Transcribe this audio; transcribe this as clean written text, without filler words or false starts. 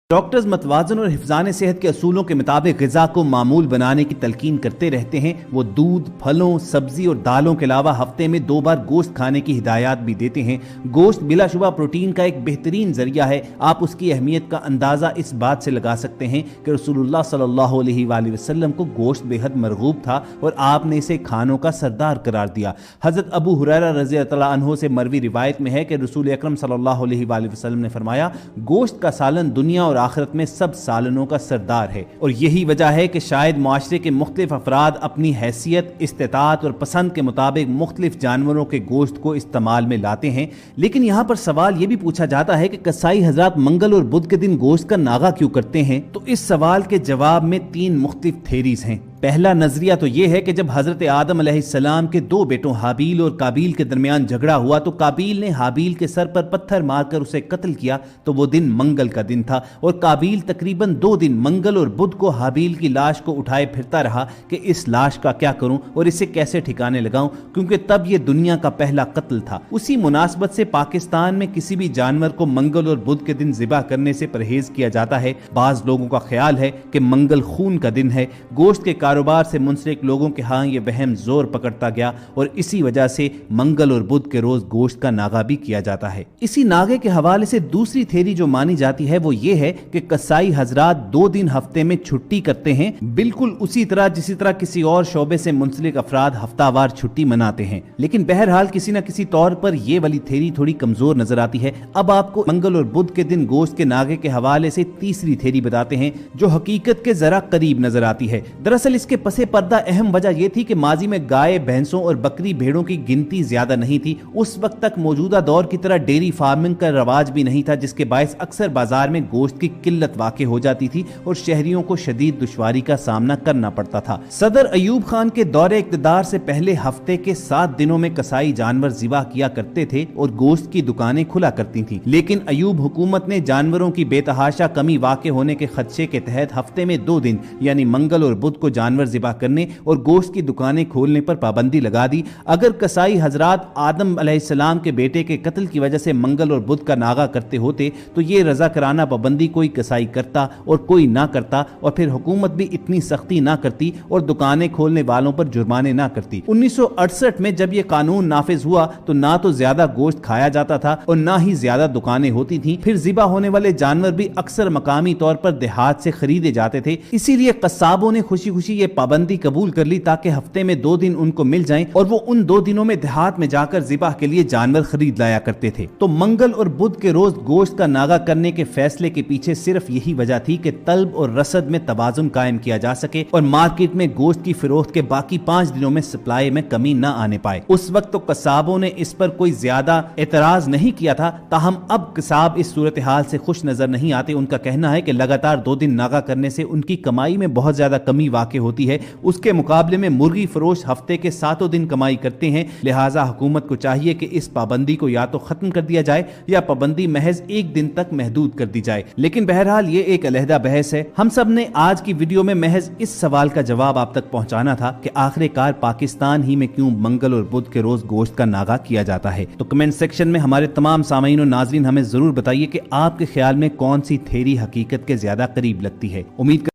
Doctors متوازن اور حفظان صحت کے اصولوں کے مطابق غذا کو معمول بنانے کی تلقین کرتے رہتے ہیں۔ وہ دودھ، پھلوں، سبزی اور دالوں کے علاوہ ہفتے میں 2 بار گوشت کھانے کی ہدایات بھی دیتے ہیں۔ گوشت بلا شبہ پروٹین کا ایک بہترین ذریعہ ہے۔ آپ اس کی اہمیت کا اندازہ اس بات سے لگا سکتے ہیں کہ رسول اللہ صلی اللہ علیہ وآلہ وسلم کو گوشت بے حد مرغوب تھا اور آپ نے اسے کھانوں کا سردار قرار دیا۔ حضرت ابو ہریرہ رضی اللہ عنہ سے مروی روایت میں ہے کہ رسول اکرم صلی اللہ علیہ وآلہ وسلم نے فرمایا، گوشت کا سالن دنیا اور آخرت میں سب سالنوں کا سردار ہے، اور یہی وجہ ہے کہ شاید معاشرے کے مختلف افراد اپنی حیثیت، استطاعت اور پسند کے مطابق مختلف جانوروں کے گوشت کو استعمال میں لاتے ہیں۔ لیکن یہاں پر سوال یہ بھی پوچھا جاتا ہے کہ قصائی حضرات منگل اور بدھ کے دن گوشت کا ناغہ کیوں کرتے ہیں؟ تو اس سوال کے جواب میں 3 مختلف تھیریز ہیں۔ پہلا نظریہ تو یہ ہے کہ جب حضرت آدم علیہ السلام کے 2 بیٹوں حابیل اور قابیل کے درمیان جھگڑا ہوا تو قابیل نے حابیل کے سر پر پتھر مار کر اسے قتل کیا، تو وہ دن منگل کا دن تھا، اور قابیل تقریباً 2 دن منگل اور بدھ کو حابیل کی لاش کو اٹھائے پھرتا رہا کہ اس لاش کا کیا کروں اور اسے کیسے ٹھکانے لگاؤں، کیونکہ تب یہ دنیا کا پہلا قتل تھا۔ اسی مناسبت سے پاکستان میں کسی بھی جانور کو منگل اور بدھ کے دن ذبح کرنے سے پرہیز کیا جاتا ہے۔ بعض لوگوں کا خیال ہے کہ منگل خون کا دن ہے۔ گوشت کے کاروبار سے منسلک لوگوں کے ہاں یہ وہم زور پکڑتا گیا اور اسی وجہ سے منگل اور بدھ کے روز گوشت کا ناغہ بھی کیا جاتا ہے۔ اسی ناغے کے حوالے سے دوسری تھیری جو مانی جاتی ہے وہ یہ ہے کہ قصائی حضرات 2 دن ہفتے میں چھٹی کرتے ہیں، بالکل اسی طرح جسی طرح کسی اور شعبے سے منسلک افراد ہفتہ وار چھٹی مناتے ہیں۔ لیکن بہرحال کسی نہ کسی طور پر یہ والی تھیری تھوڑی کمزور نظر آتی ہے۔ اب آپ کو منگل اور بدھ کے دن گوشت کے ناغے کے حوالے سے تیسری تھیری بتاتے ہیں جو حقیقت کے ذرا قریب نظر آتی ہے۔ دراصل اس کے پس پردہ اہم وجہ یہ تھی کہ ماضی میں گائے، بھینسوں اور بکری بھیڑوں کی گنتی زیادہ نہیں تھی۔ اس وقت تک موجودہ دور کی طرح ڈیری فارمنگ کا رواج بھی نہیں تھا، جس کے باعث اکثر بازار میں گوشت کی قلت واقع ہو جاتی تھی اور شہریوں کو شدید دشواری کا سامنا کرنا پڑتا تھا۔ صدر ایوب خان کے دور اقتدار سے پہلے ہفتے کے 7 دنوں میں قصائی جانور ذبح کیا کرتے تھے اور گوشت کی دکانیں کھلا کرتی تھیں، لیکن ایوب حکومت نے جانوروں کی بے تحاشا کمی واقع ہونے کے خدشے کے تحت ہفتے میں 2 دن یعنی منگل اور بدھ کو جانور ذبح کرنے اور گوشت کی دکانیں کھولنے پر پابندی لگا دی۔ اگر قصائی حضرات آدم علیہ السلام کے بیٹے کے قتل کی وجہ سے منگل اور بدھ کا ناغہ کرتے ہوتے تو یہ رضاکارانہ پابندی کوئی قصائی کرتا اور کوئی نہ کرتا، اور پھر حکومت بھی اتنی سختی نہ کرتی اور دکانیں کھولنے والوں پر جرمانے نہ کرتی۔ 1968 میں جب یہ قانون نافذ ہوا تو نہ تو زیادہ گوشت کھایا جاتا تھا اور نہ ہی زیادہ دکانیں ہوتی تھیں۔ پھر ذبح ہونے والے جانور بھی اکثر مقامی طور پر دیہات سے خریدے جاتے تھے، اسی لیے قصابوں نے خوشی خوشی یہ پابندی قبول کر لی تاکہ ہفتے میں 2 دن ان کو مل جائیں اور وہ ان 2 دنوں میں دیہات میں جا کر ذبح کے لیے جانور خرید لایا کرتے تھے۔ تو منگل اور بدھ کے روز گوشت کا ناغہ کرنے کے فیصلے کے پیچھے صرف یہی وجہ تھی کہ طلب اور رسد میں توازن قائم کیا جا سکے اور مارکیٹ میں گوشت کی فروخت کے باقی 5 دنوں میں سپلائی میں کمی نہ آنے پائے۔ اس وقت تو قصابوں نے اس پر کوئی زیادہ اعتراض نہیں کیا تھا، تاہم اب قصاب اس صورتحال سے خوش نظر نہیں آتے۔ ان کا کہنا ہے کہ لگاتار 2 دن ناغہ کرنے سے ان کی کمائی میں بہت زیادہ کمی واقع ہوتی ہے، اس کے مقابلے میں مرغی فروش ہفتے کے 7 دن کمائی کرتے ہیں، لہٰذا حکومت کو چاہیے کہ اس پابندی کو یا تو ختم کر دیا جائے یا پابندی محض 1 دن تک محدود کر دی جائے۔ لیکن بہرحال یہ ایک علیحدہ بحث ہے۔ ہم سب نے آج کی ویڈیو میں محض اس سوال کا جواب آپ تک پہنچانا تھا کہ آخر کار پاکستان ہی میں کیوں منگل اور بدھ کے روز گوشت کا ناغہ کیا جاتا ہے۔ تو کمنٹ سیکشن میں ہمارے تمام سامعین و ناظرین ہمیں ضرور بتائیے کہ آپ کے خیال میں کون سی تھیری حقیقت کے زیادہ قریب لگتی ہے۔ امید